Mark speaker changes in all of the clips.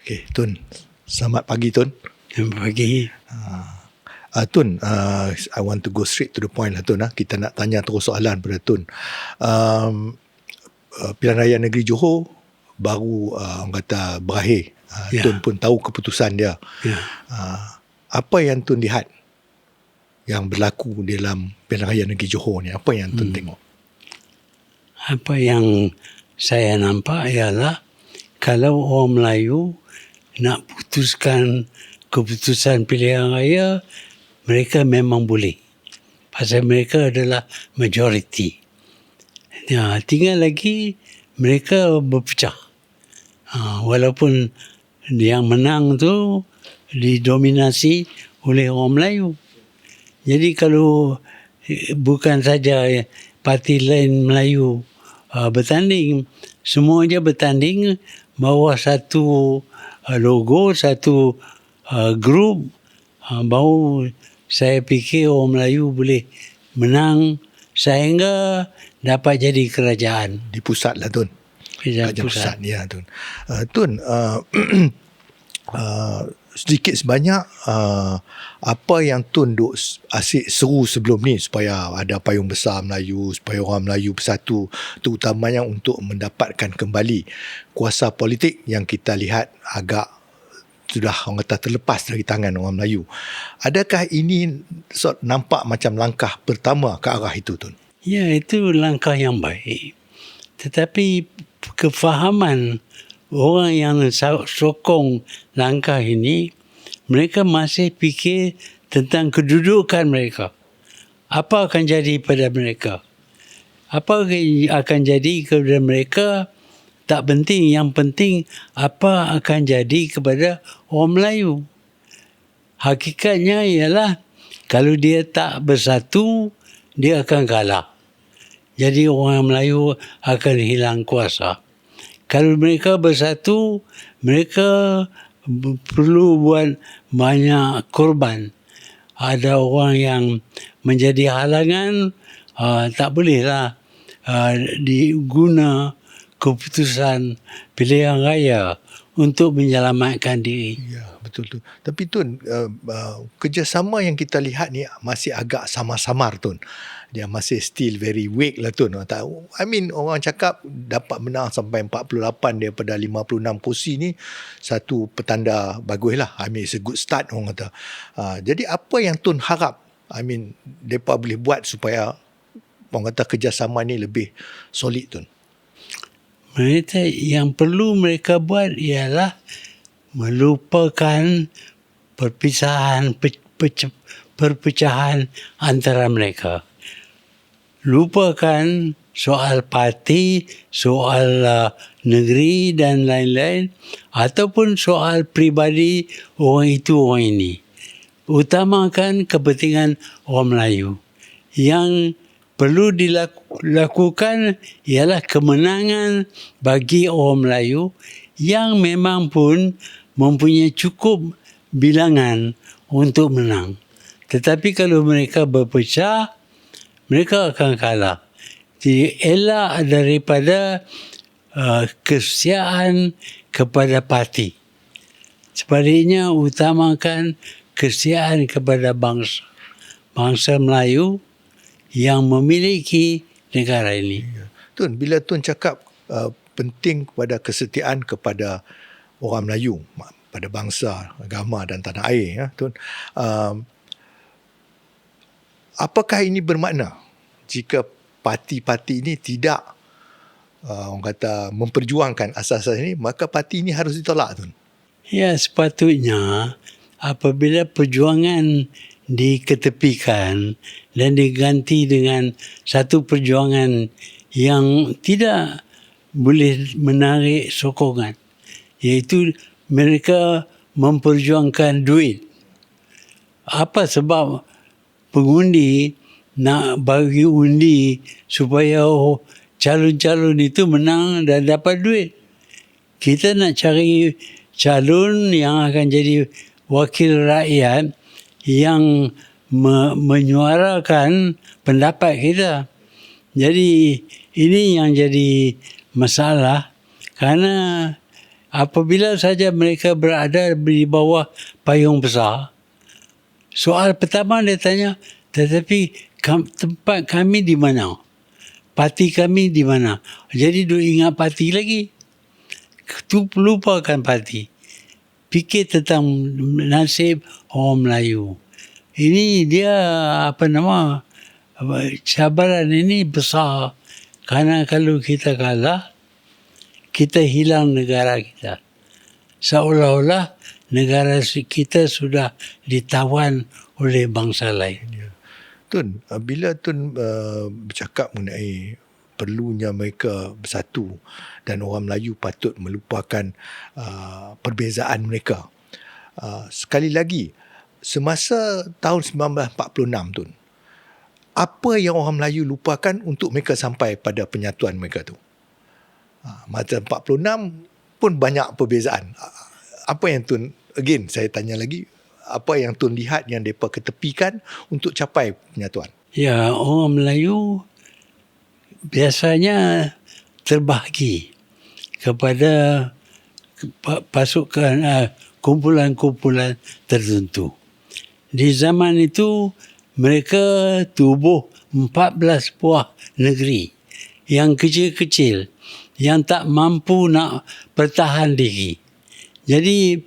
Speaker 1: Okey, Tun. Selamat pagi, Tun.
Speaker 2: Selamat pagi.
Speaker 1: Tun, I want to go straight to the point lah, Tun. Kita nak tanya terus soalan pada Tun. Pilihan Raya Negeri Johor baru orang kata berakhir.
Speaker 2: Ya.
Speaker 1: Tun pun tahu keputusan dia.
Speaker 2: Ya.
Speaker 1: Apa yang Tun lihat yang berlaku dalam Pilihan Raya Negeri Johor ni? Apa yang Tun tengok?
Speaker 2: Apa yang saya nampak ialah kalau orang Melayu nak putuskan keputusan pilihan raya, mereka memang boleh. Pasal mereka adalah majoriti. Ya, tinggal lagi mereka berpecah. Walaupun yang menang tu didominasi oleh orang Melayu. Jadi kalau bukan saja parti lain Melayu bertanding, semuanya bertanding bawah satu logo, satu grup, baru saya fikir orang Melayu boleh menang sehingga dapat jadi kerajaan.
Speaker 1: Di pusat lah, Tun.
Speaker 2: Kerajaan
Speaker 1: pusat. Ya, Tun. Tun, sedikit sebanyak apa yang Tun duk asyik seru sebelum ni supaya ada payung besar Melayu, supaya orang Melayu bersatu, terutamanya untuk mendapatkan kembali kuasa politik yang kita lihat agak sudah orang kata terlepas dari tangan orang Melayu. Adakah ini nampak macam langkah pertama ke arah itu, Tun?
Speaker 2: Ya, itu langkah yang baik. Tetapi kefahaman orang yang sokong langkah ini, mereka masih fikir tentang kedudukan mereka. Apa akan jadi pada mereka? Apa akan jadi kepada mereka? Tak penting. Yang penting apa akan jadi kepada orang Melayu. Hakikatnya ialah kalau dia tak bersatu, dia akan kalah. Jadi orang Melayu akan hilang kuasa. Kalau mereka bersatu, mereka perlu buat banyak korban. Ada orang yang menjadi halangan, tak bolehlah diguna keputusan pilihan raya untuk menyelamatkan diri.
Speaker 1: Ya, betul tu. Tapi Tun, kerjasama yang kita lihat ni masih agak samar-samar, Tun. Dia masih still very weak lah, Tun. I mean, orang cakap dapat menang sampai 48 daripada 56 kursi ni satu petanda bagus lah. I mean, it's a good start, orang kata. Jadi apa yang Tun harap, I mean, mereka boleh buat supaya orang kata kerjasama ni lebih solid, Tun?
Speaker 2: Mereka yang perlu mereka buat ialah melupakan perpecahan antara mereka. Lupakan soal parti, soal negeri dan lain-lain, ataupun soal pribadi orang itu orang ini. Utamakan kepentingan orang Melayu. Yang perlu dilakukan ialah kemenangan bagi orang Melayu yang memang pun mempunyai cukup bilangan untuk menang. Tetapi kalau mereka berpecah, mereka akan kalah. Jadi elak daripada kesetiaan kepada parti. Sebaliknya utamakan kesetiaan kepada bangsa. Bangsa Melayu yang memiliki negara ini.
Speaker 1: Tun, bila Tun cakap penting kepada kesetiaan kepada orang Melayu, pada bangsa, agama dan tanah air, ya, Tun, apakah ini bermakna jika parti-parti ini tidak orang kata memperjuangkan asas-asas ini, maka parti ini harus ditolak, Tun?
Speaker 2: Ya, sepatutnya apabila perjuangan diketepikan dan diganti dengan satu perjuangan yang tidak boleh menarik sokongan, iaitu mereka memperjuangkan duit. Apa sebab pengundi nak bagi undi supaya calon-calon itu menang dan dapat duit? Kita nak cari calon yang akan jadi wakil rakyat yang menyuarakan pendapat kita. Jadi ini yang jadi masalah, kerana apabila saja mereka berada di bawah payung besar, soal pertama dia tanya, tetapi tempat kami di mana? Parti kami di mana? Jadi duk ingat parti lagi. Tu lupakan parti. Fikir tentang nasib orang Melayu. Ini dia cabaran ini besar. Karena kalau kita kalah, kita hilang negara kita. Seolah-olah negara kita sudah ditawan oleh bangsa lain.
Speaker 1: Tun, bila Tun bercakap mengenai perlunya mereka bersatu dan orang Melayu patut melupakan perbezaan mereka. Sekali lagi, semasa tahun 1946 Tun, apa yang orang Melayu lupakan untuk mereka sampai pada penyatuan mereka tu? Masa 46 pun banyak perbezaan. Apa yang Tun, again saya tanya lagi, apa yang Tun lihat yang mereka ketepikan untuk capai penyatuan?
Speaker 2: Ya, orang Melayu biasanya terbahagi kepada pasukan kumpulan-kumpulan tertentu. Di zaman itu mereka tubuh 14 buah negeri yang kecil-kecil yang tak mampu nak bertahan diri. Jadi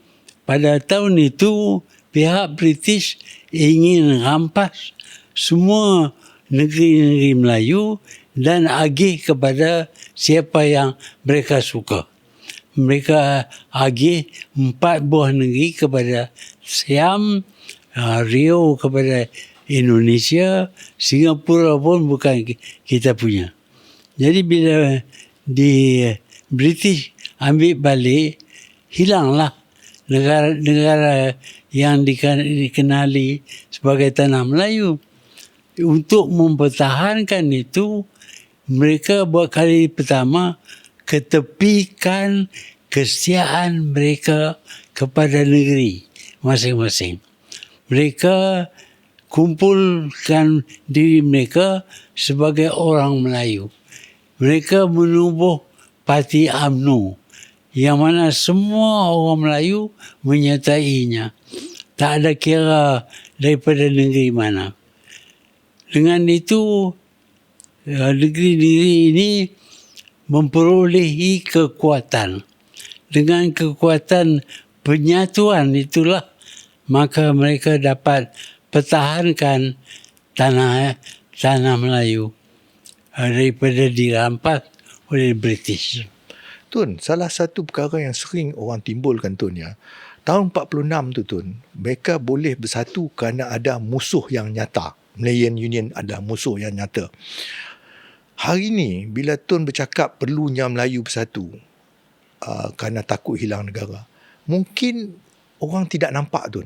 Speaker 2: pada tahun itu pihak British ingin rampas semua negeri-negeri Melayu dan agih kepada siapa yang mereka suka. Mereka agih 4 buah negeri kepada Siam, Rio kepada Indonesia, Singapura pun bukan kita punya. Jadi bila di British ambil balik, hilanglah negara-negara yang dikenali sebagai tanah Melayu. Untuk mempertahankan itu, mereka buat kali pertama ketepikan kesetiaan mereka kepada negeri masing-masing. Mereka kumpulkan diri mereka sebagai orang Melayu. Mereka menubuh Parti UMNO yang mana semua orang Melayu menyertainya. Tak ada kira daripada negeri mana. Dengan itu, negeri-negeri ini memperolehi kekuatan. Dengan kekuatan penyatuan itulah, maka mereka dapat pertahankan tanah Melayu daripada dirampas oleh British.
Speaker 1: Tun, salah satu perkara yang sering orang timbulkan Tun ya, tahun 46 tu Tun, mereka boleh bersatu kerana ada musuh yang nyata. Malayan Union adalah musuh yang nyata. Hari ni bila Tun bercakap perlunya Melayu bersatu kerana takut hilang negara, mungkin orang tidak nampak Tun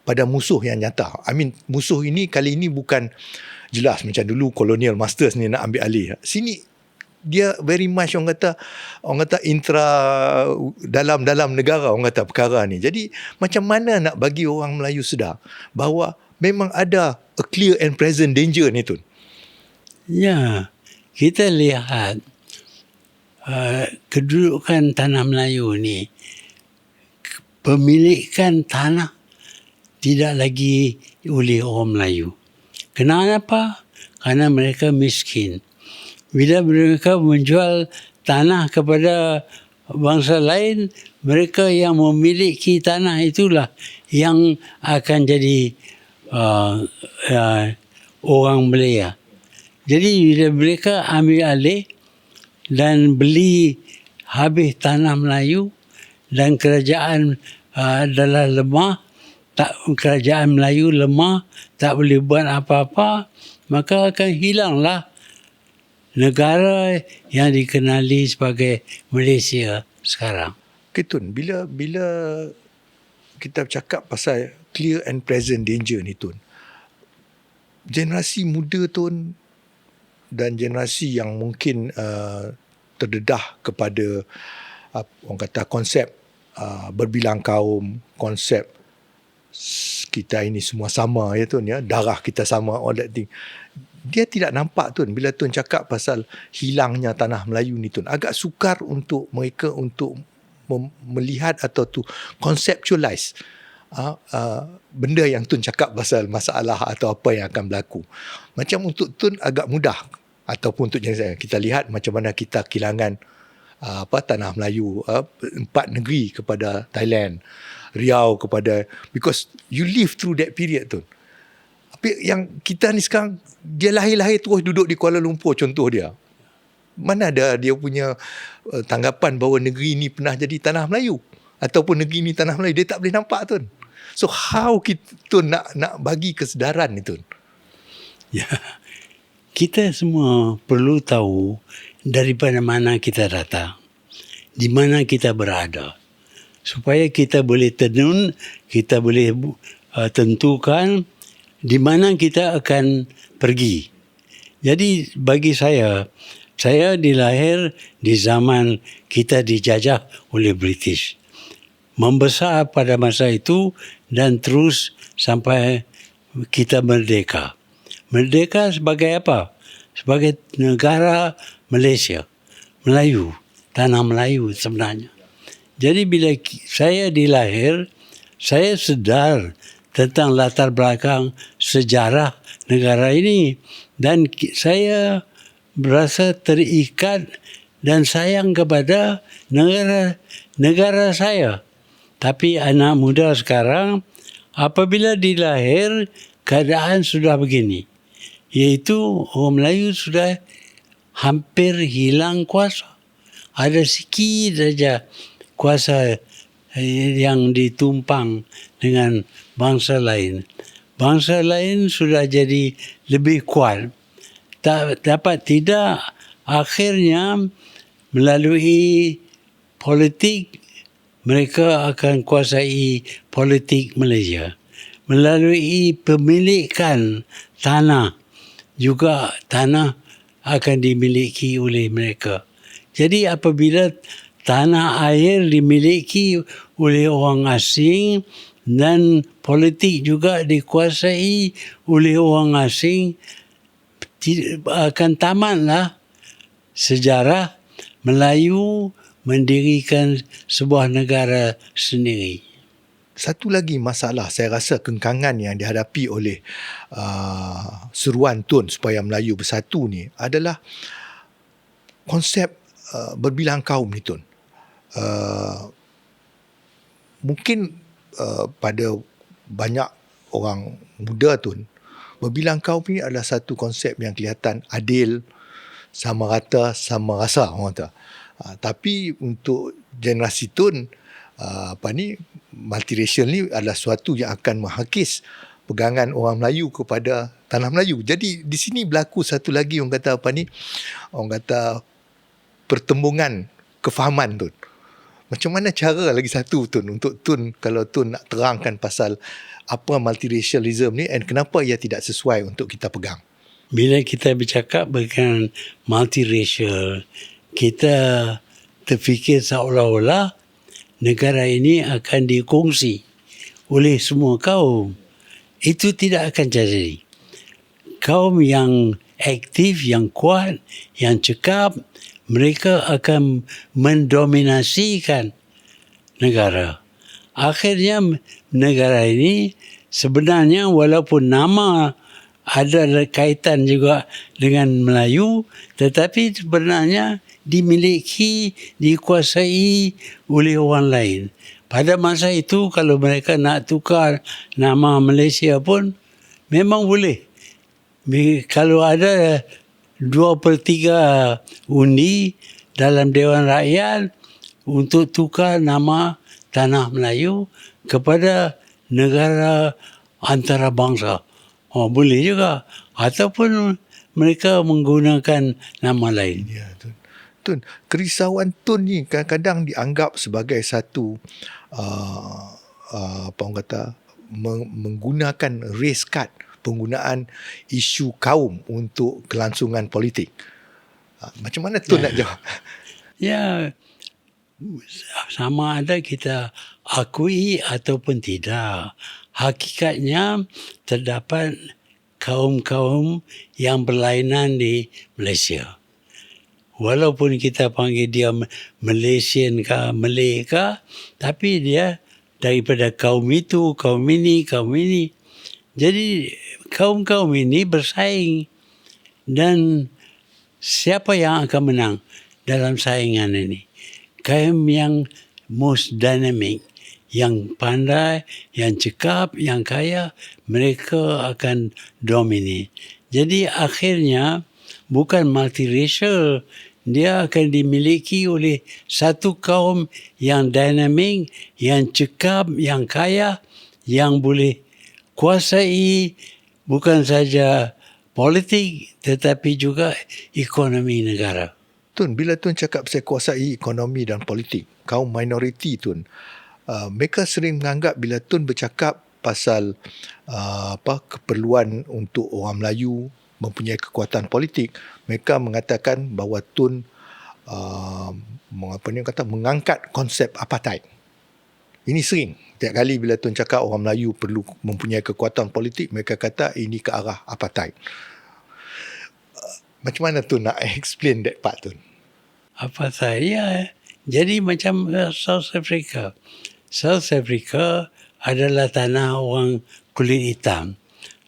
Speaker 1: pada musuh yang nyata. I mean, musuh ini kali ini bukan jelas macam dulu colonial masters ni nak ambil alih. Sini dia very much orang kata intra dalam negara, orang kata perkara ni. Jadi macam mana nak bagi orang Melayu sedar bahawa memang ada a clear and present danger ni Tun?
Speaker 2: Ya, kita lihat kedudukan tanah Melayu ni, pemilikan tanah tidak lagi oleh orang Melayu. Kenapa? Karena mereka miskin. Bila mereka menjual tanah kepada bangsa lain, mereka yang memiliki tanah itulah yang akan jadi orang belia. Jadi bila mereka ambil alih dan beli habis tanah Melayu dan kerajaan adalah lemah, kerajaan Melayu lemah, tak boleh buat apa-apa, maka akan hilanglah negara yang dikenali sebagai Malaysia sekarang.
Speaker 1: Okay, Tun, bila kita bercakap pasal clear and present danger ni Tun, generasi muda Tun dan generasi yang mungkin terdedah kepada orang kata konsep berbilang kaum, konsep kita ini semua sama ya Tun ya, darah kita sama, all that thing. Dia tidak nampak Tun bila Tun cakap pasal hilangnya tanah Melayu ni Tun. Agak sukar untuk mereka untuk melihat atau to conceptualize benda yang Tun cakap pasal masalah atau apa yang akan berlaku. Macam untuk Tun agak mudah, ataupun untuk jenis saya, kita lihat macam mana kita kehilangan tanah Melayu, 4 negeri kepada Thailand, Riau kepada, because you live through that period Tun. Tapi yang kita ni sekarang, dia lahir-lahir terus duduk di Kuala Lumpur contoh dia. Mana ada dia punya tanggapan bahawa negeri ni pernah jadi tanah Melayu, ataupun negeri ni tanah Melayu, dia tak boleh nampak Tun. So how kita nak bagi kesedaran ni Tun?
Speaker 2: Ya, kita semua perlu tahu daripada mana kita datang, di mana kita berada, supaya kita boleh tenun, kita boleh tentukan di mana kita akan pergi. Jadi bagi saya dilahir di zaman kita dijajah oleh British. Membesar pada masa itu dan terus sampai kita merdeka. Merdeka sebagai apa? Sebagai negara Malaysia. Melayu. Tanah Melayu sebenarnya. Jadi bila saya dilahir, saya sedar tentang latar belakang sejarah negara ini. Dan saya berasa terikat dan sayang kepada negara saya. Tapi anak muda sekarang, apabila dilahir, keadaan sudah begini. Iaitu orang Melayu sudah hampir hilang kuasa. Ada sikit saja kuasa yang ditumpang dengan bangsa lain. Bangsa lain sudah jadi lebih kuat. Dapat tidak, akhirnya melalui politik, mereka akan kuasai politik Malaysia. Melalui pemilikan tanah, juga tanah akan dimiliki oleh mereka. Jadi apabila tanah air dimiliki oleh orang asing dan politik juga dikuasai oleh orang asing, akan tamatlah sejarah Melayu mendirikan sebuah negara sendiri.
Speaker 1: Satu lagi masalah saya rasa kengkangan yang dihadapi oleh seruan Tun supaya Melayu bersatu ni adalah konsep berbilang kaum ni Tun. Mungkin pada banyak orang muda Tun, berbilang kaum ni adalah satu konsep yang kelihatan adil, sama rata, sama rasa orang kata. Tapi untuk generasi Tun, multiracial ni adalah suatu yang akan menghakis pegangan orang Melayu kepada tanah Melayu. Jadi di sini berlaku satu lagi orang kata pertembungan kefahaman Tun. Macam mana cara lagi satu Tun untuk Tun, kalau Tun nak terangkan pasal apa multiracialism ni dan kenapa ia tidak sesuai untuk kita pegang?
Speaker 2: Bila kita bercakap berkenaan multiracial, kita terfikir seolah-olah negara ini akan dikongsi oleh semua kaum. Itu tidak akan jadi. Kaum yang aktif, yang kuat, yang cekap, mereka akan mendominasikan negara. Akhirnya negara ini sebenarnya walaupun nama ada kaitan juga dengan Melayu, tetapi sebenarnya dimiliki, dikuasai oleh orang lain. Pada masa itu kalau mereka nak tukar nama Malaysia pun memang boleh. Kalau ada 2/3 undi dalam Dewan Rakyat untuk tukar nama Tanah Melayu kepada negara antarabangsa, boleh juga. Ataupun mereka menggunakan nama lain.
Speaker 1: Ya, Tun, kerisauan Tun ni kadang-kadang dianggap sebagai satu menggunakan race card, penggunaan isu kaum untuk kelangsungan politik. Macam mana Tun nak jawab?
Speaker 2: Ya, sama ada kita akui ataupun tidak. Hakikatnya terdapat kaum-kaum yang berlainan di Malaysia. Walaupun kita panggil dia Malaysian ke Malay ke, tapi dia daripada kaum itu, kaum ini, kaum ini. Jadi kaum-kaum ini bersaing dan siapa yang akan menang dalam saingan ini? Kaum yang most dynamic, yang pandai, yang cekap, yang kaya, mereka akan dominate. Jadi akhirnya bukan multiracial, dia akan dimiliki oleh satu kaum yang dynamic, yang cekap, yang kaya, yang boleh kuasai bukan saja politik tetapi juga ekonomi negara.
Speaker 1: Tun, bila Tun cakap pasal kuasai ekonomi dan politik, kaum minoriti Tun, mereka sering menganggap bila Tun bercakap pasal keperluan untuk orang Melayu mempunyai kekuatan politik, mereka mengatakan bahawa Tun mengangkat konsep apartheid. Ini sering. Tiap kali bila Tun cakap orang Melayu perlu mempunyai kekuatan politik, mereka kata ini ke arah apartheid. Macam mana Tun nak explain that part Tun?
Speaker 2: Apartheid, ya. Jadi macam South Africa. South Africa adalah tanah orang kulit hitam.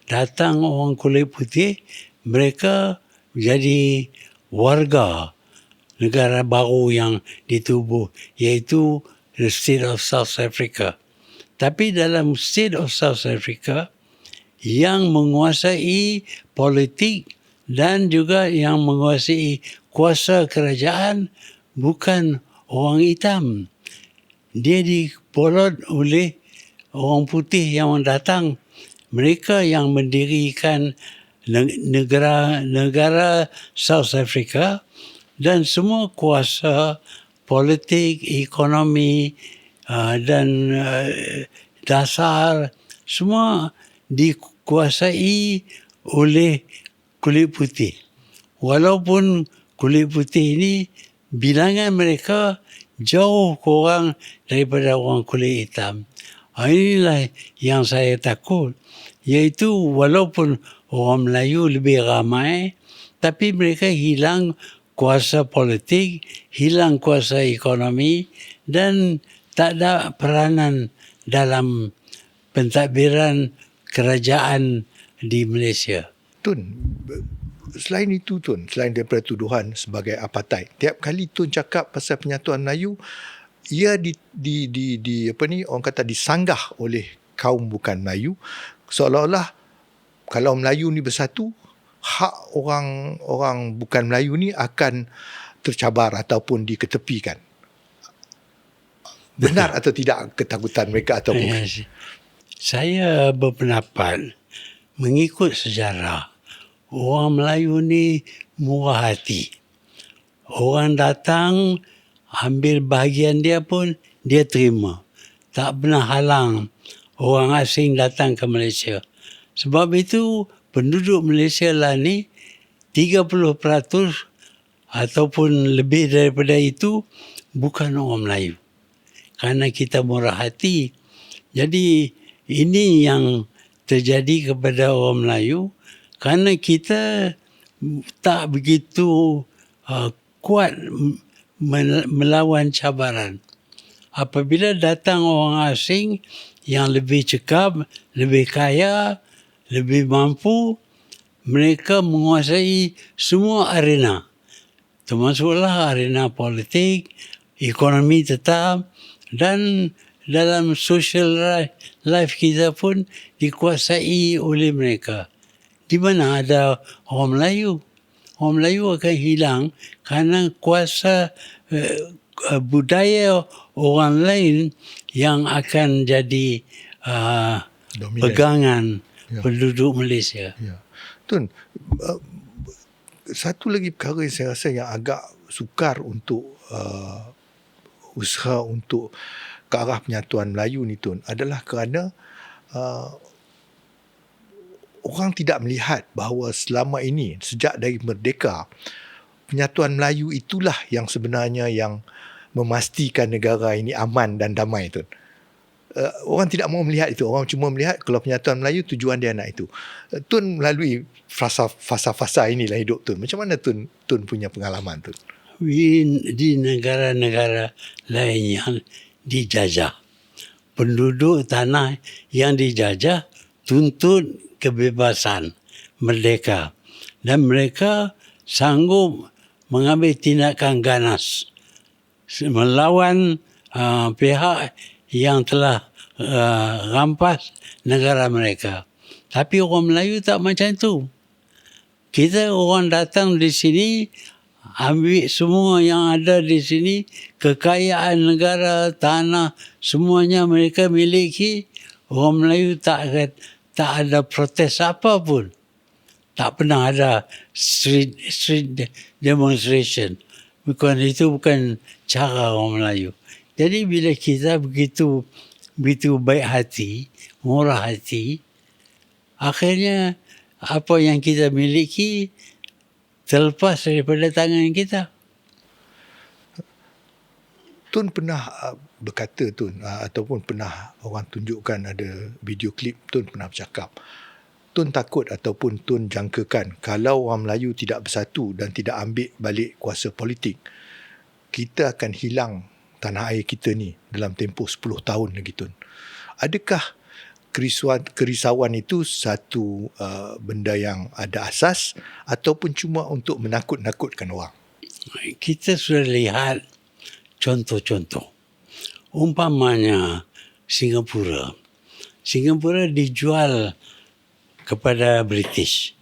Speaker 2: Datang orang kulit putih, mereka jadi warga negara baru yang ditubuh, iaitu the State of South Africa. Tapi dalam State of South Africa, yang menguasai politik dan juga yang menguasai kuasa kerajaan bukan orang hitam. Dia dipolot oleh orang putih yang datang. Mereka yang mendirikan negara South Africa dan semua kuasa politik, ekonomi dan dasar semua dikuasai oleh kulit putih. Walaupun kulit putih ini bilangan mereka jauh kurang daripada orang kulit hitam. Inilah yang saya takut, iaitu walaupun orang Melayu lebih ramai, tapi mereka hilang kuasa politik, hilang kuasa ekonomi dan tak ada peranan dalam pentadbiran kerajaan di Malaysia.
Speaker 1: Tun, selain itu Tun, selain daripada tuduhan sebagai apartheid, tiap kali Tun cakap pasal penyatuan Melayu, ia orang kata disanggah oleh kaum bukan Melayu, seolah-olah kalau Melayu ni bersatu, hak orang bukan Melayu ni akan tercabar ataupun diketepikan. Benar atau tidak ketakutan mereka atau bukan?
Speaker 2: Saya berpendapat mengikut sejarah, orang Melayu ni murah hati. Orang datang ambil bahagian dia pun dia terima. Tak pernah halang orang asing datang ke Malaysia. Sebab itu penduduk Malaysia lah ni 30% ataupun lebih daripada itu bukan orang Melayu. Kerana kita murah hati. Jadi ini yang terjadi kepada orang Melayu kerana kita tak begitu kuat melawan cabaran. Apabila datang orang asing yang lebih cekap, lebih kaya, lebih mampu, mereka menguasai semua arena. Termasuklah arena politik, ekonomi tetap dan dalam social life kita pun dikuasai oleh mereka. Di mana ada orang Melayu? Orang Melayu akan hilang kerana kuasa budaya orang lain yang akan jadi pegangan penduduk Malaysia.
Speaker 1: Ya. Tun, satu lagi perkara yang saya rasa yang agak sukar untuk usaha untuk ke arah penyatuan Melayu ni Tun adalah kerana orang tidak melihat bahawa selama ini sejak dari merdeka penyatuan Melayu itulah yang sebenarnya yang memastikan negara ini aman dan damai Tun. Orang tidak mahu melihat itu. Orang cuma melihat kalau penyatuan Melayu tujuan dia nak itu. Tun melalui fasa-fasa inilah hidup Tun. Macam mana Tun punya pengalaman Tun?
Speaker 2: di negara-negara lain yang dijajah. Penduduk tanah yang dijajah tuntut kebebasan, merdeka. Dan mereka sanggup mengambil tindakan ganas melawan pihak yang telah rampas negara mereka. Tapi orang Melayu tak macam tu. Kita orang datang di sini, ambil semua yang ada di sini, kekayaan negara, tanah, semuanya mereka miliki. Orang Melayu tak ada protes apa pun. Tak pernah ada street demonstration. Itu bukan cara orang Melayu. Jadi bila kita begitu baik hati, murah hati, akhirnya apa yang kita miliki terlepas daripada tangan kita.
Speaker 1: Tun pernah berkata ataupun pernah orang tunjukkan ada video klip, Tun pernah bercakap, Tun takut ataupun Tun jangkakan kalau orang Melayu tidak bersatu dan tidak ambil balik kuasa politik, kita akan hilang tanah air kita ni dalam tempoh 10 tahun lagi, Tun. Adakah kerisauan itu satu benda yang ada asas ataupun cuma untuk menakut-nakutkan orang?
Speaker 2: Kita sudah lihat contoh-contoh. Umpamanya Singapura dijual kepada British.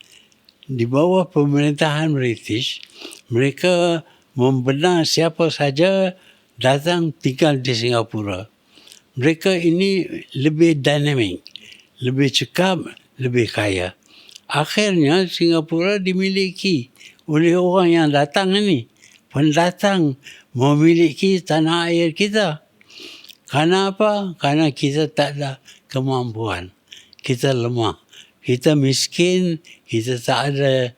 Speaker 2: Di bawah pemerintahan British, mereka membenar siapa saja datang tinggal di Singapura. Mereka ini lebih dinamik, lebih cekap, lebih kaya. Akhirnya Singapura dimiliki oleh orang yang datang ini. Pendatang memiliki tanah air kita. Karena apa? Karena kita tak ada kemampuan. Kita lemah. Kita miskin. Kita tak ada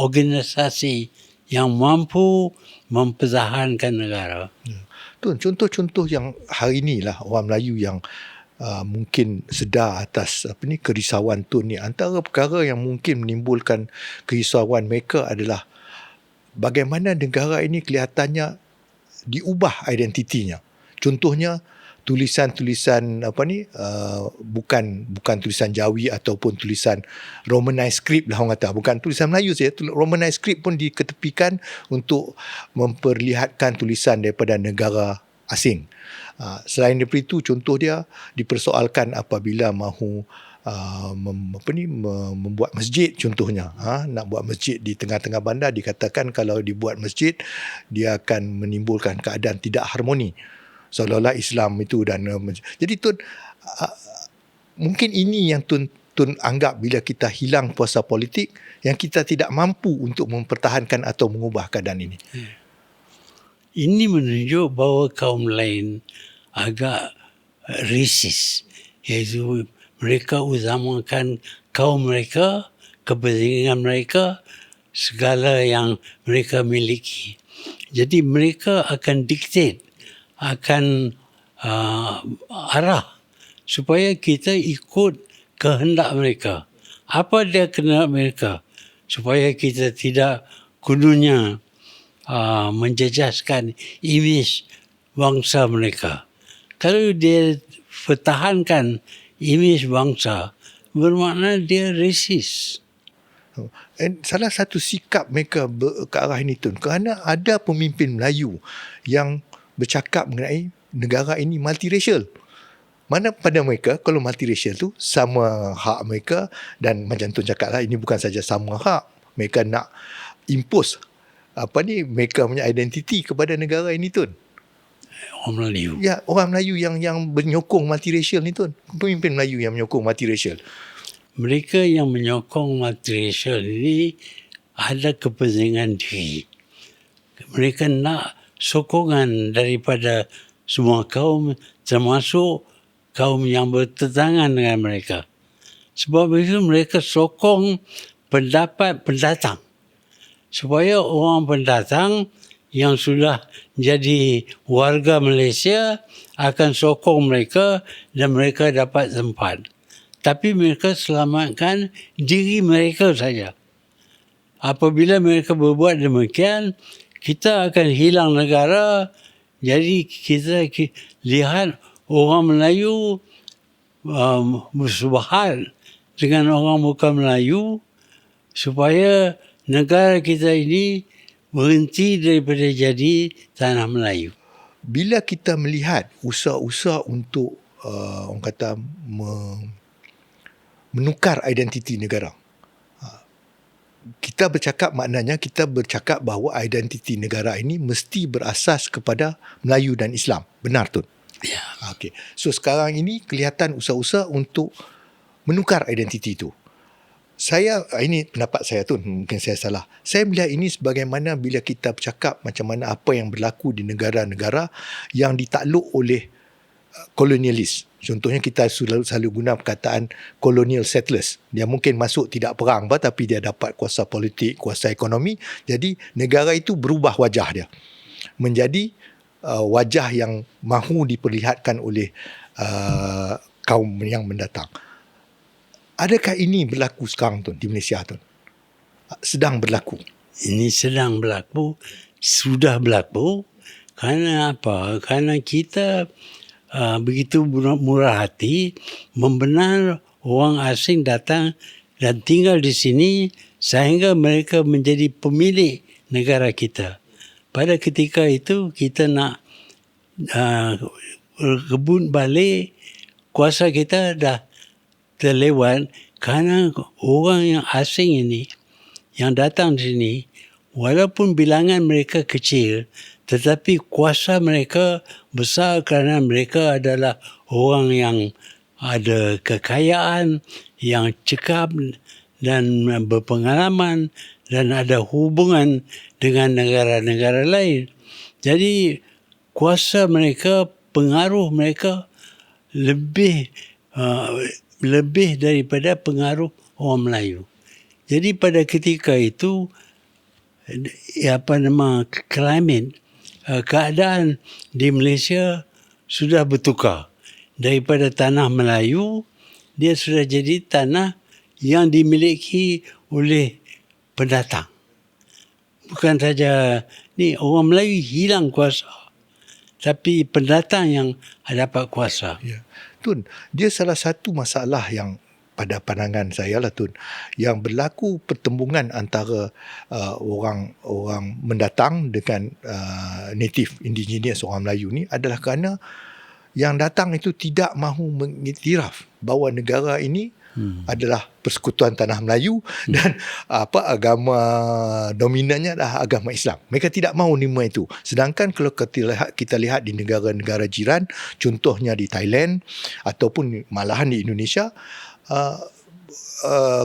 Speaker 2: organisasi yang mampu mempertahankan negara.
Speaker 1: Tun, contoh-contoh yang hari ni lah orang Melayu yang mungkin sedar atas kerisauan Tun ni. Antara perkara yang mungkin menimbulkan kerisauan mereka adalah bagaimana negara ini kelihatannya diubah identitinya. Contohnya tulisan-tulisan bukan tulisan Jawi ataupun tulisan Romanized script lah orang kata. Bukan tulisan Melayu saja, Romanized script pun diketepikan untuk memperlihatkan tulisan daripada negara asing. Selain daripada itu, contoh dia dipersoalkan apabila mahu membuat masjid contohnya. Nak buat masjid di tengah-tengah bandar, dikatakan kalau dibuat masjid dia akan menimbulkan keadaan tidak harmoni. Seolah-olah Islam itu dan jadi Tun, mungkin ini yang Tun anggap bila kita hilang puasa politik, yang kita tidak mampu untuk mempertahankan atau mengubah keadaan ini.
Speaker 2: Ini menunjuk bahawa kaum lain agak racist, iaitu mereka utamakan kaum mereka, kepentingan mereka, segala yang mereka miliki. Jadi mereka akan dictate, akan arah supaya kita ikut kehendak mereka. Apa dia kehendak mereka? Supaya kita tidak kudunya menjejaskan imej bangsa mereka. Kalau dia pertahankan imej bangsa, bermakna dia racist.
Speaker 1: Salah satu sikap mereka ke arah ini, Tun, kerana ada pemimpin Melayu yang bercakap mengenai negara ini multiracial. Mana pada mereka, kalau multiracial tu sama hak mereka, dan macam Tun cakap lah, ini bukan saja sama hak, mereka nak impose mereka punya identiti kepada negara ini, Tun.
Speaker 2: Orang Melayu.
Speaker 1: Ya, orang Melayu yang menyokong multiracial ni, Tun. Pemimpin Melayu yang menyokong multiracial.
Speaker 2: Mereka yang menyokong multiracial ini ada kepentingan diri. Mereka nak sokongan daripada semua kaum, termasuk kaum yang bertentangan dengan mereka. Sebab itu mereka sokong pendapat pendatang. Supaya orang pendatang yang sudah jadi warga Malaysia akan sokong mereka dan mereka dapat tempat. Tapi mereka selamatkan diri mereka saja. Apabila mereka berbuat demikian, kita akan hilang negara. Jadi kita lihat orang Melayu bersubahat dengan orang bukan Melayu supaya negara kita ini berhenti daripada jadi tanah Melayu.
Speaker 1: Bila kita melihat usaha-usaha untuk orang kata menukar identiti negara, kita bercakap bahawa identiti negara ini mesti berasas kepada Melayu dan Islam. Benar, Tun?
Speaker 2: Ya.
Speaker 1: Okay. So sekarang ini kelihatan usaha-usaha untuk menukar identiti itu. Ini pendapat saya, Tun, mungkin saya salah. Saya melihat ini sebagaimana bila kita bercakap macam mana apa yang berlaku di negara-negara yang ditakluk oleh kolonialis. Contohnya kita selalu guna perkataan colonial settlers. Dia mungkin masuk tidak perang tapi dia dapat kuasa politik, kuasa ekonomi. Jadi negara itu berubah wajah dia menjadi wajah yang mahu diperlihatkan oleh kaum yang mendatang. Adakah ini berlaku sekarang, Tun, di Malaysia, Tun? Sedang berlaku.
Speaker 2: Ini sedang berlaku, sudah berlaku. Kerana apa? Kerana kita begitu murah hati membenar orang asing datang dan tinggal di sini sehingga mereka menjadi pemilik negara kita. Pada ketika itu kita nak rebut balik, kuasa kita dah terlewat kerana orang yang asing ini yang datang di sini walaupun bilangan mereka kecil tetapi kuasa mereka besar kerana mereka adalah orang yang ada kekayaan, yang cekap dan berpengalaman dan ada hubungan dengan negara-negara lain. Jadi kuasa mereka, pengaruh mereka lebih daripada pengaruh orang Melayu. Jadi pada ketika itu keadaan di Malaysia sudah bertukar. Daripada tanah Melayu, dia sudah jadi tanah yang dimiliki oleh pendatang. Bukan saja ni orang Melayu hilang kuasa, tapi pendatang yang dapat kuasa.
Speaker 1: Ya. Tun, dia salah satu masalah yang pada pandangan saya lah, Tun, yang berlaku pertembungan antara orang mendatang dengan native indigenous orang Melayu ni adalah kerana yang datang itu tidak mahu mengiktiraf bahawa negara ini adalah persekutuan tanah Melayu dan agama dominannya adalah agama Islam. Mereka tidak mahu nerima itu. Sedangkan kalau kita lihat di negara-negara jiran, contohnya di Thailand ataupun malahan di Indonesia,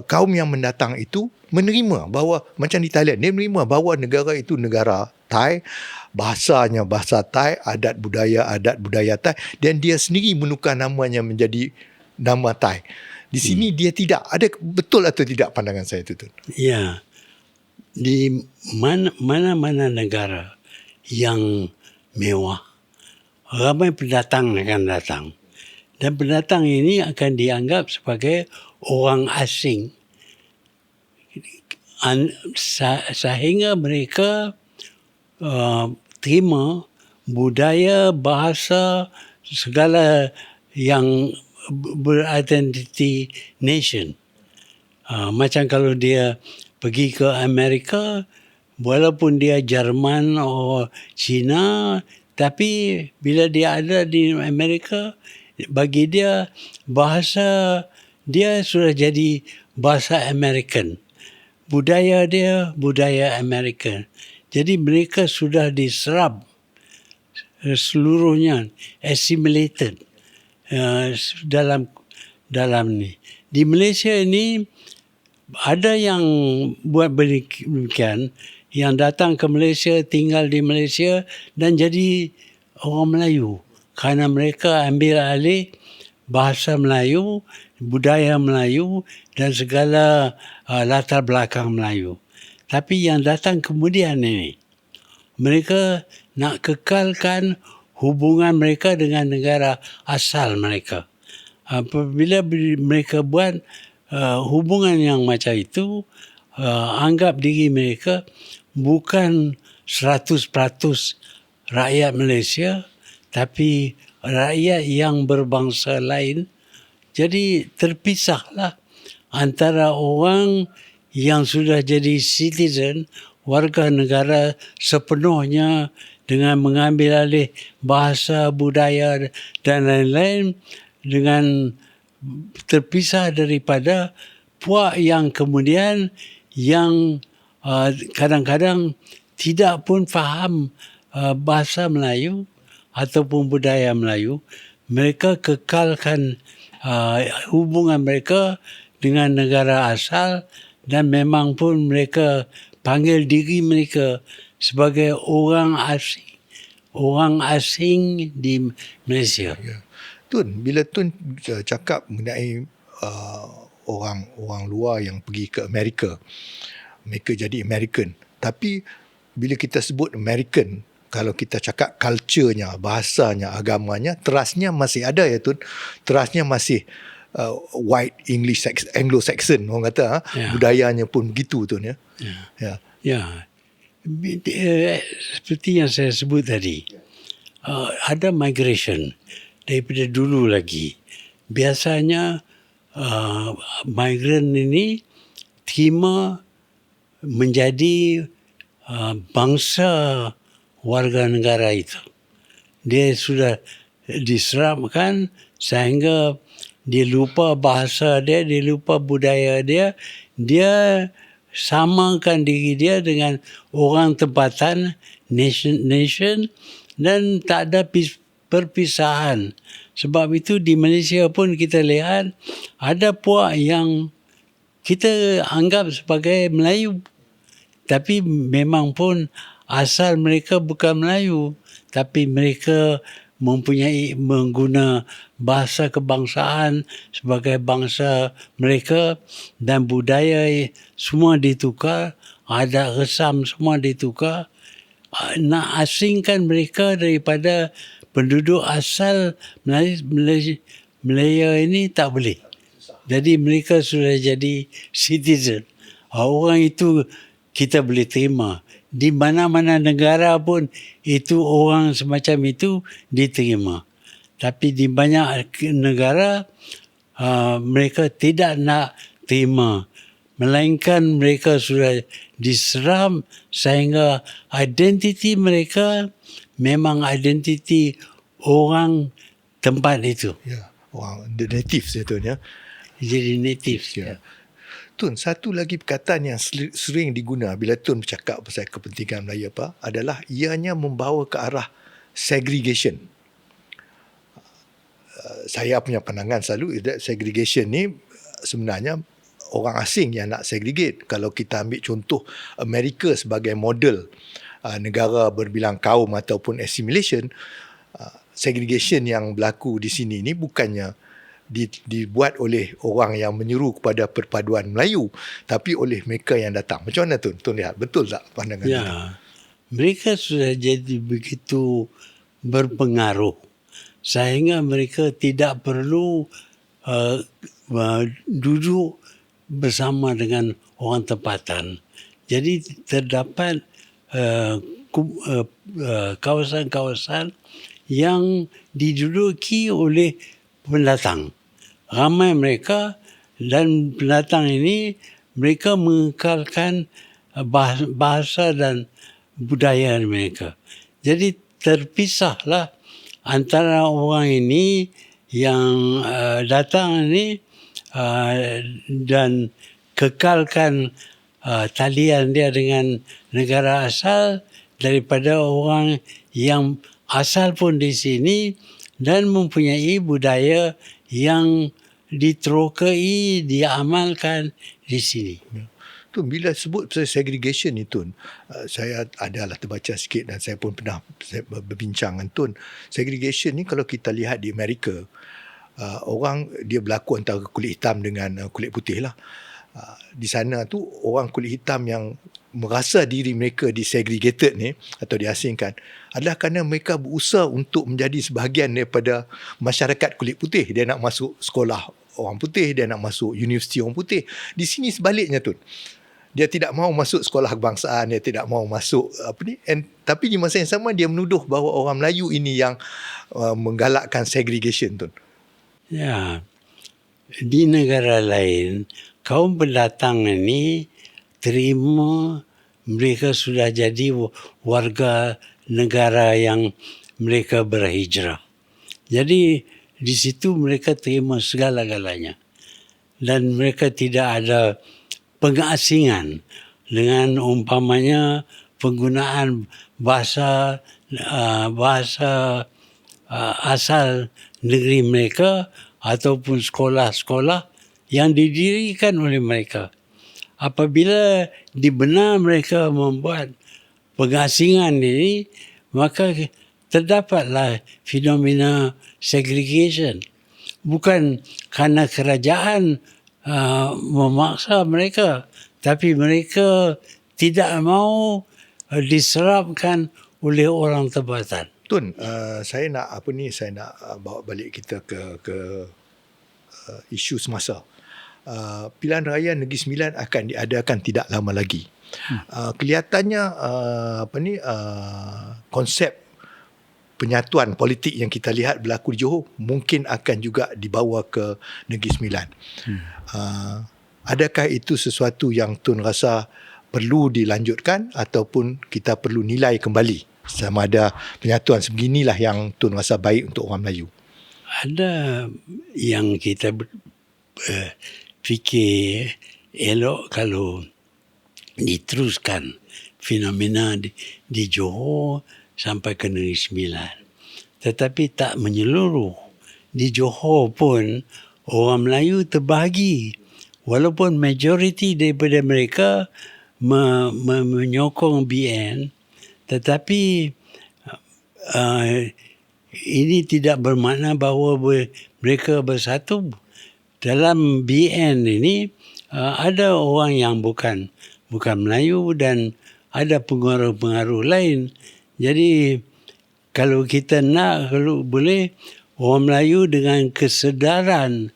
Speaker 1: kaum yang mendatang itu menerima bahawa macam di Thailand, dia menerima bahawa negara itu negara Thai, bahasanya bahasa Thai, adat budaya Thai, dan dia sendiri menukar namanya menjadi nama Thai. Di sini dia tidak. Ada betul atau tidak pandangan saya itu?
Speaker 2: Ya. Di mana-mana negara yang mewah, ramai pendatang akan datang. Dan pendatang ini akan dianggap sebagai orang asing. Sehingga mereka terima budaya, bahasa, segala yang beridentiti nation. Macam kalau dia pergi ke Amerika, walaupun dia Jerman atau Cina, tapi bila dia ada di Amerika, bagi dia bahasa dia sudah jadi bahasa American. Budaya dia budaya American. Jadi mereka sudah diserap seluruhnya, assimilated dalam ni. Di Malaysia ini ada yang buat demikian, yang datang ke Malaysia, tinggal di Malaysia dan jadi orang Melayu. Kerana mereka ambil alih bahasa Melayu, budaya Melayu dan segala latar belakang Melayu. Tapi yang datang kemudian ini, mereka nak kekalkan hubungan mereka dengan negara asal mereka. Apabila mereka buat hubungan yang macam itu, anggap diri mereka bukan 100% rakyat Malaysia, tapi rakyat yang berbangsa lain. Jadi terpisahlah antara orang yang sudah jadi citizen, warga negara sepenuhnya dengan mengambil alih bahasa, budaya dan lain-lain, dengan terpisah daripada puak yang kemudian yang kadang-kadang tidak pun faham bahasa Melayu ataupun budaya Melayu. Mereka kekalkan hubungan mereka dengan negara asal dan memang pun mereka panggil diri mereka sebagai orang asing di Malaysia.
Speaker 1: Ya. Tun, bila Tun cakap mengenai orang luar yang pergi ke Amerika, mereka jadi American. Tapi bila kita sebut American, kalau kita cakap culture-nya, bahasanya, agamanya, terasnya masih ada ya Tun. Terasnya masih white English Anglo-Saxon orang kata.
Speaker 2: Ya.
Speaker 1: Budayanya pun begitu Tun ya.
Speaker 2: Ya.
Speaker 1: Ya.
Speaker 2: Seperti yang saya sebut tadi, ada migration daripada dulu lagi. Biasanya migran ini terima menjadi bangsa warga negara itu. Dia sudah diserapkan sehingga dia lupa bahasa dia lupa budaya dia samakan diri dia dengan orang tempatan, nation dan tak ada perpisahan. Sebab itu di Malaysia pun kita lihat ada puak yang kita anggap sebagai Melayu, tapi memang pun asal mereka bukan Melayu, tapi mereka mengguna bahasa kebangsaan sebagai bangsa mereka dan budaya semua ditukar, adat resam semua ditukar. Nak asingkan mereka daripada penduduk asal Malaya ini tak boleh. Jadi mereka sudah jadi citizen. Orang itu kita boleh terima. Di mana-mana negara pun itu orang semacam itu diterima. Tapi di banyak negara mereka tidak nak terima. Melainkan mereka sudah diseram sehingga identiti mereka memang identiti orang tempat itu.
Speaker 1: Ya, orang the natives ya Tun ya.
Speaker 2: Jadi native.
Speaker 1: Ya. Tun, satu lagi perkataan yang sering diguna bila Tun bercakap pasal kepentingan Melayu adalah ianya membawa ke arah segregation. Saya punya pandangan selalu segregation ni sebenarnya orang asing yang nak segregate. Kalau kita ambil contoh Amerika sebagai model negara berbilang kaum ataupun assimilation, segregation yang berlaku di sini ni bukannya dibuat oleh orang yang menyeru kepada perpaduan Melayu, tapi oleh mereka yang datang. Macam mana Tun? Tun lihat betul tak pandangan itu?
Speaker 2: Ya, mereka sudah jadi begitu berpengaruh sehingga mereka tidak perlu duduk bersama dengan orang tempatan. Jadi terdapat kawasan-kawasan yang diduduki oleh pendatang. Ramai mereka dan pendatang ini mereka mengekalkan bahasa dan budaya mereka. Jadi terpisahlah antara orang ini yang datang ini dan kekalkan talian dia dengan negara asal daripada orang yang asal pun di sini dan mempunyai budaya yang diterokai, diamalkan di sini.
Speaker 1: Tun, bila sebut pasal segregation ni Tun, saya adalah terbaca sikit dan saya pun pernah berbincang dengan Tun. Segregation ni kalau kita lihat di Amerika, orang dia berlaku antara kulit hitam dengan kulit putih lah. Di sana tu orang kulit hitam yang merasa diri mereka disegregated ni atau diasingkan adalah kerana mereka berusaha untuk menjadi sebahagian daripada masyarakat kulit putih. Dia nak masuk sekolah orang putih, dia nak masuk universiti orang putih. Di sini sebaliknya Tun. Dia tidak mahu masuk sekolah kebangsaan, dia tidak mahu masuk tapi di masa yang sama dia menuduh bahawa orang Melayu ini yang menggalakkan segregation, Tun.
Speaker 2: Ya, di negara lain kaum pendatang ini terima mereka sudah jadi warga negara yang mereka berhijrah. Jadi di situ mereka terima segala-galanya. Dan mereka tidak ada pengasingan dengan umpamanya penggunaan bahasa asal negeri mereka ataupun sekolah-sekolah yang didirikan oleh mereka. Apabila dibenar mereka membuat pengasingan ini, maka terdapatlah fenomena segregation. Bukan kerana kerajaan memaksa mereka, tapi mereka tidak mahu diserapkan oleh orang tempatan.
Speaker 1: Tun, saya nak bawa balik kita ke isu semasa. Pilihan raya Negeri Sembilan akan diadakan tidak lama lagi. Kelihatannya konsep penyatuan politik yang kita lihat berlaku di Johor mungkin akan juga dibawa ke Negeri Sembilan. Adakah itu sesuatu yang Tun rasa perlu dilanjutkan ataupun kita perlu nilai kembali sama ada penyatuan sebeginilah yang Tun rasa baik untuk orang Melayu?
Speaker 2: Ada yang kita fikir elok kalau diteruskan fenomena di Johor sampai ke Negeri Sembilan. Tetapi tak menyeluruh. Di Johor pun orang Melayu terbahagi. Walaupun majoriti daripada mereka menyokong BN, tetapi ini tidak bermakna bahawa mereka bersatu. Dalam BN ini ada orang yang bukan Melayu dan ada pengaruh-pengaruh lain. Jadi kalau kita kalau boleh, orang Melayu dengan kesedaran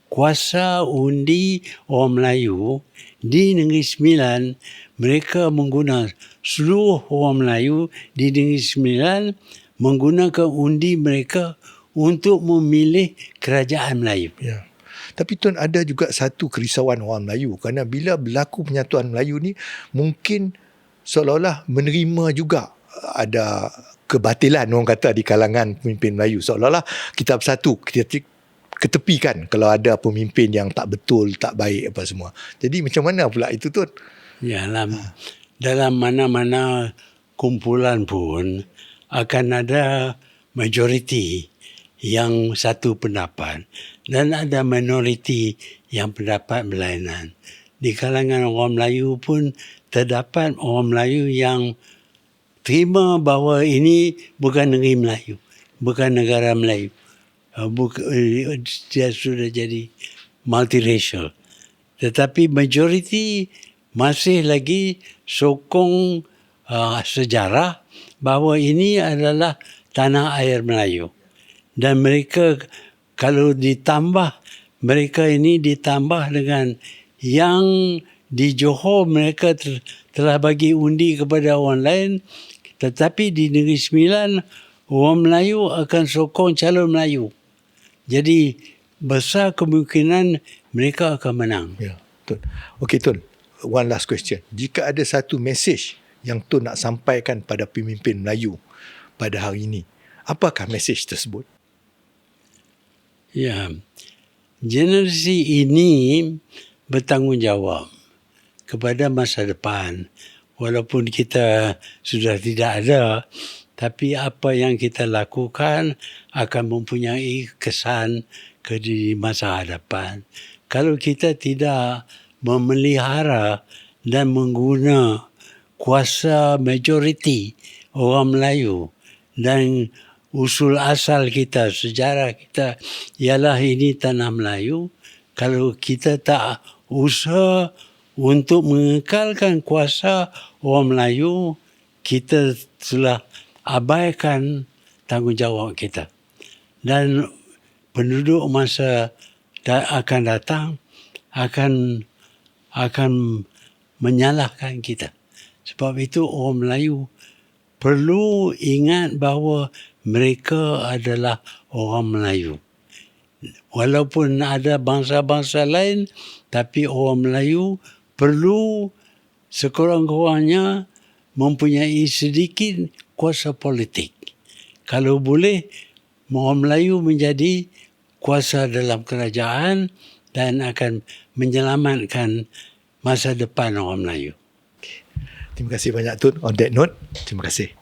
Speaker 2: kuasa undi orang Melayu di Negeri Sembilan, mereka menggunakan seluruh orang Melayu di Negeri Sembilan menggunakan undi mereka untuk memilih kerajaan Melayu.
Speaker 1: Ya. Tapi Tun, ada juga satu kerisauan orang Melayu kerana bila berlaku penyatuan Melayu ni mungkin seolah-olah menerima juga ada kebatilan orang kata di kalangan pemimpin Melayu. Seolah-olah kita bersatu, kita ketepikan kalau ada pemimpin yang tak betul, tak baik apa semua. Jadi macam mana pula itu, Tun?
Speaker 2: Ya, dalam mana-mana kumpulan pun akan ada majoriti yang satu pendapat dan ada minoriti yang pendapat berlainan. Di kalangan orang Melayu pun terdapat orang Melayu yang terima bahawa ini bukan negeri Melayu, bukan negara Melayu. Dia sudah jadi multiracial. Tetapi majoriti masih lagi sokong sejarah bahawa ini adalah tanah air Melayu. Dan mereka kalau mereka ini ditambah dengan yang di Johor mereka telah bagi undi kepada orang lain, tetapi di Negeri Sembilan orang Melayu akan sokong calon Melayu. Jadi besar kemungkinan mereka akan menang.
Speaker 1: Ya, Tun. Okey, Tun. One last question. Jika ada satu mesej yang Tun nak sampaikan pada pemimpin Melayu pada hari ini, apakah mesej tersebut?
Speaker 2: Ya, generasi ini bertanggungjawab kepada masa depan. Walaupun kita sudah tidak ada, tapi apa yang kita lakukan akan mempunyai kesan di masa hadapan. Kalau kita tidak memelihara dan mengguna kuasa majoriti orang Melayu dan usul asal kita, sejarah kita ialah ini tanah Melayu. Kalau kita tak usaha untuk mengekalkan kuasa orang Melayu, kita telah abaikan tanggungjawab kita. Dan penduduk masa akan datang akan menyalahkan kita. Sebab itu orang Melayu perlu ingat bahawa mereka adalah orang Melayu. Walaupun ada bangsa-bangsa lain, tapi orang Melayu perlu sekurang-kurangnya mempunyai sedikit kuasa politik. Kalau boleh, orang Melayu menjadi kuasa dalam kerajaan dan akan menyelamatkan masa depan orang Melayu.
Speaker 1: Terima kasih banyak Tun. On that note, terima kasih.